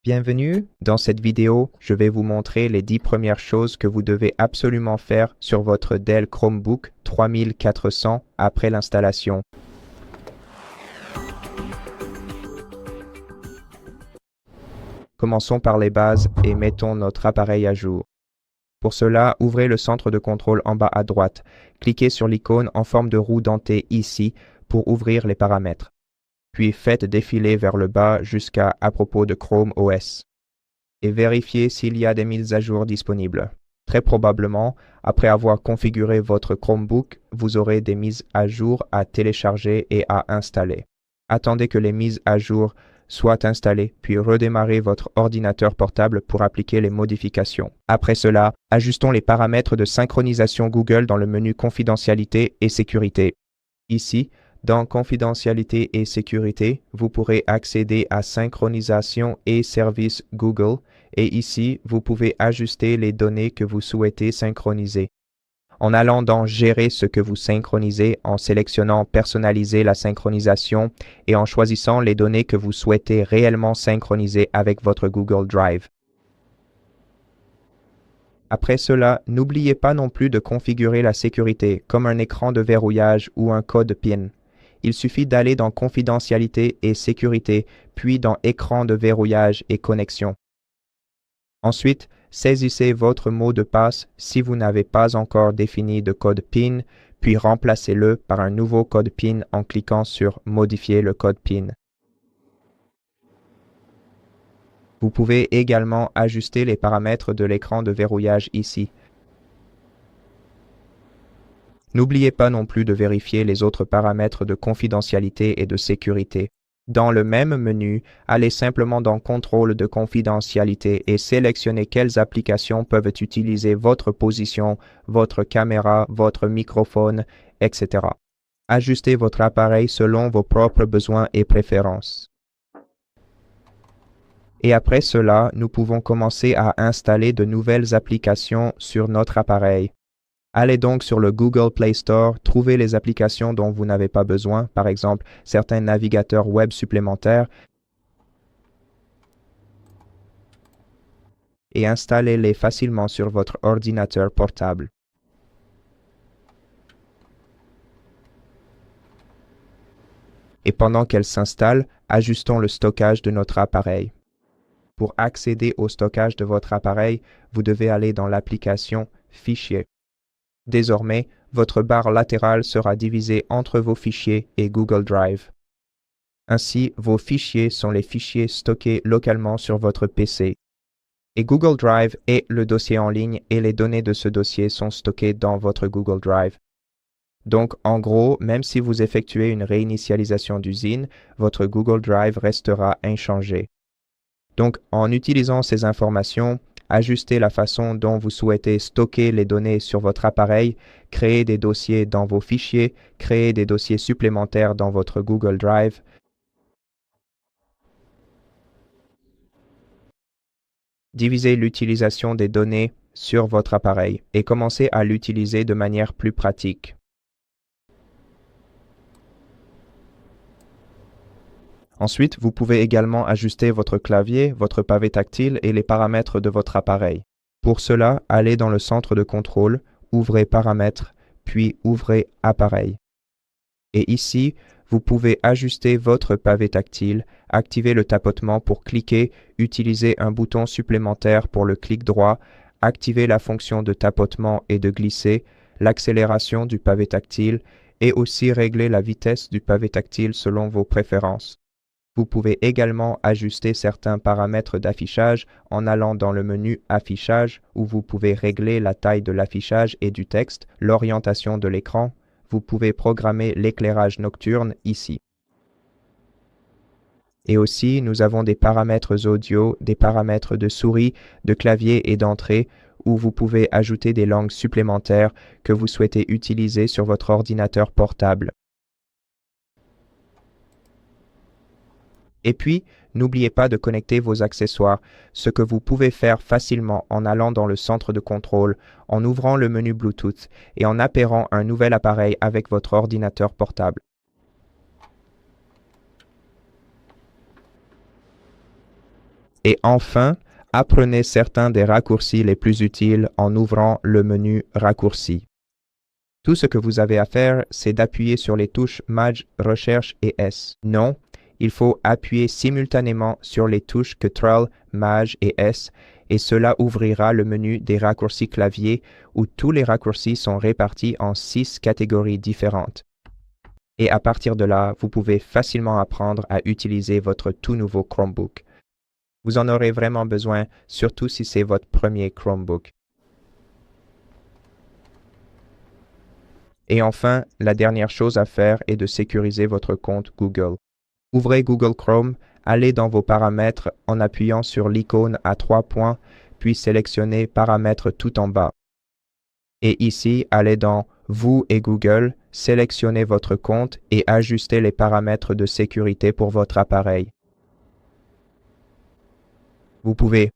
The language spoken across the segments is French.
Bienvenue. Dans cette vidéo, je vais vous montrer les 10 premières choses que vous devez absolument faire sur votre Dell Chromebook 3400 après l'installation. Commençons par les bases et mettons notre appareil à jour. Pour cela, ouvrez le centre de contrôle en bas à droite. Cliquez sur l'icône en forme de roue dentée ici pour ouvrir les paramètres. Puis faites défiler vers le bas jusqu'à à propos de Chrome OS. Et vérifiez s'il y a des mises à jour disponibles. Très probablement, après avoir configuré votre Chromebook, vous aurez des mises à jour à télécharger et à installer. Attendez que les mises à jour soient installées, puis redémarrez votre ordinateur portable pour appliquer les modifications. Après cela, ajustons les paramètres de synchronisation Google dans le menu Confidentialité et Sécurité. Ici, dans Confidentialité et Sécurité, vous pourrez accéder à Synchronisation et services Google et ici, vous pouvez ajuster les données que vous souhaitez synchroniser. En allant dans Gérer ce que vous synchronisez, en sélectionnant Personnaliser la synchronisation et en choisissant les données que vous souhaitez réellement synchroniser avec votre Google Drive. Après cela, n'oubliez pas non plus de configurer la sécurité, comme un écran de verrouillage ou un code PIN. Il suffit d'aller dans Confidentialité et Sécurité, puis dans Écran de verrouillage et connexion. Ensuite, saisissez votre mot de passe si vous n'avez pas encore défini de code PIN, puis remplacez-le par un nouveau code PIN en cliquant sur Modifier le code PIN. Vous pouvez également ajuster les paramètres de l'écran de verrouillage ici. N'oubliez pas non plus de vérifier les autres paramètres de confidentialité et de sécurité. Dans le même menu, allez simplement dans Contrôle de confidentialité et sélectionnez quelles applications peuvent utiliser votre position, votre caméra, votre microphone, etc. Ajustez votre appareil selon vos propres besoins et préférences. Et après cela, nous pouvons commencer à installer de nouvelles applications sur notre appareil. Allez donc sur le Google Play Store, trouvez les applications dont vous n'avez pas besoin, par exemple certains navigateurs web supplémentaires, et installez-les facilement sur votre ordinateur portable. Et pendant qu'elles s'installent, ajustons le stockage de notre appareil. Pour accéder au stockage de votre appareil, vous devez aller dans l'application Fichiers. Désormais, votre barre latérale sera divisée entre vos fichiers et Google Drive. Ainsi, vos fichiers sont les fichiers stockés localement sur votre PC. Et Google Drive est le dossier en ligne et les données de ce dossier sont stockées dans votre Google Drive. Donc, en gros, même si vous effectuez une réinitialisation d'usine, votre Google Drive restera inchangé. Donc, en utilisant ces informations, ajustez la façon dont vous souhaitez stocker les données sur votre appareil, créer des dossiers dans vos fichiers, créer des dossiers supplémentaires dans votre Google Drive. Divisez l'utilisation des données sur votre appareil et commencez à l'utiliser de manière plus pratique. Ensuite, vous pouvez également ajuster votre clavier, votre pavé tactile et les paramètres de votre appareil. Pour cela, allez dans le centre de contrôle, ouvrez Paramètres, puis ouvrez Appareil. Et ici, vous pouvez ajuster votre pavé tactile, activer le tapotement pour cliquer, utiliser un bouton supplémentaire pour le clic droit, activer la fonction de tapotement et de glisser, l'accélération du pavé tactile et aussi régler la vitesse du pavé tactile selon vos préférences. Vous pouvez également ajuster certains paramètres d'affichage en allant dans le menu Affichage où vous pouvez régler la taille de l'affichage et du texte, l'orientation de l'écran. Vous pouvez programmer l'éclairage nocturne ici. Et aussi, nous avons des paramètres audio, des paramètres de souris, de clavier et d'entrée où vous pouvez ajouter des langues supplémentaires que vous souhaitez utiliser sur votre ordinateur portable. Et puis, n'oubliez pas de connecter vos accessoires, ce que vous pouvez faire facilement en allant dans le centre de contrôle, en ouvrant le menu Bluetooth et en appairant un nouvel appareil avec votre ordinateur portable. Et enfin, apprenez certains des raccourcis les plus utiles en ouvrant le menu Raccourcis. Tout ce que vous avez à faire, c'est d'appuyer sur les touches Maj, Recherche et S. Non, il faut appuyer simultanément sur les touches Ctrl, Maj et S, et cela ouvrira le menu des raccourcis clavier où tous les raccourcis sont répartis en 6 catégories différentes. Et à partir de là, vous pouvez facilement apprendre à utiliser votre tout nouveau Chromebook. Vous en aurez vraiment besoin, surtout si c'est votre premier Chromebook. Et enfin, la dernière chose à faire est de sécuriser votre compte Google. Ouvrez Google Chrome, allez dans vos paramètres en appuyant sur l'icône à 3 points, puis sélectionnez Paramètres tout en bas. Et ici, allez dans Vous et Google, sélectionnez votre compte et ajustez les paramètres de sécurité pour votre appareil. Vous pouvez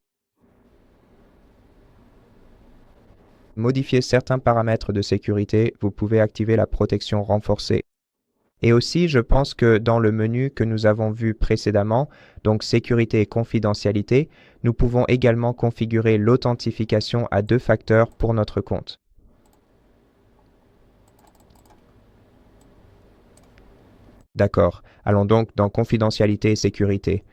modifier certains paramètres de sécurité, vous pouvez activer la protection renforcée. Et aussi, je pense que dans le menu que nous avons vu précédemment, donc sécurité et confidentialité, nous pouvons également configurer l'authentification à 2 facteurs pour notre compte. D'accord, allons donc dans confidentialité et sécurité.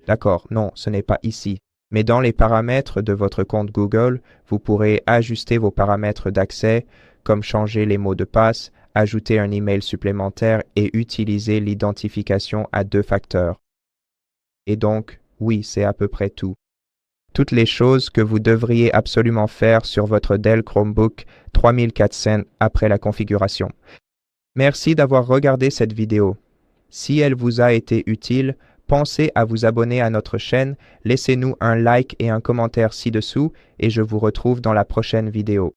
D'accord, non, ce n'est pas ici. Mais dans les paramètres de votre compte Google, vous pourrez ajuster vos paramètres d'accès, comme changer les mots de passe, ajouter un email supplémentaire et utiliser l'identification à 2 facteurs. Et donc, oui, c'est à peu près tout. Toutes les choses que vous devriez absolument faire sur votre Dell Chromebook 3400 après la configuration. Merci d'avoir regardé cette vidéo. Si elle vous a été utile, pensez à vous abonner à notre chaîne, laissez-nous un like et un commentaire ci-dessous et je vous retrouve dans la prochaine vidéo.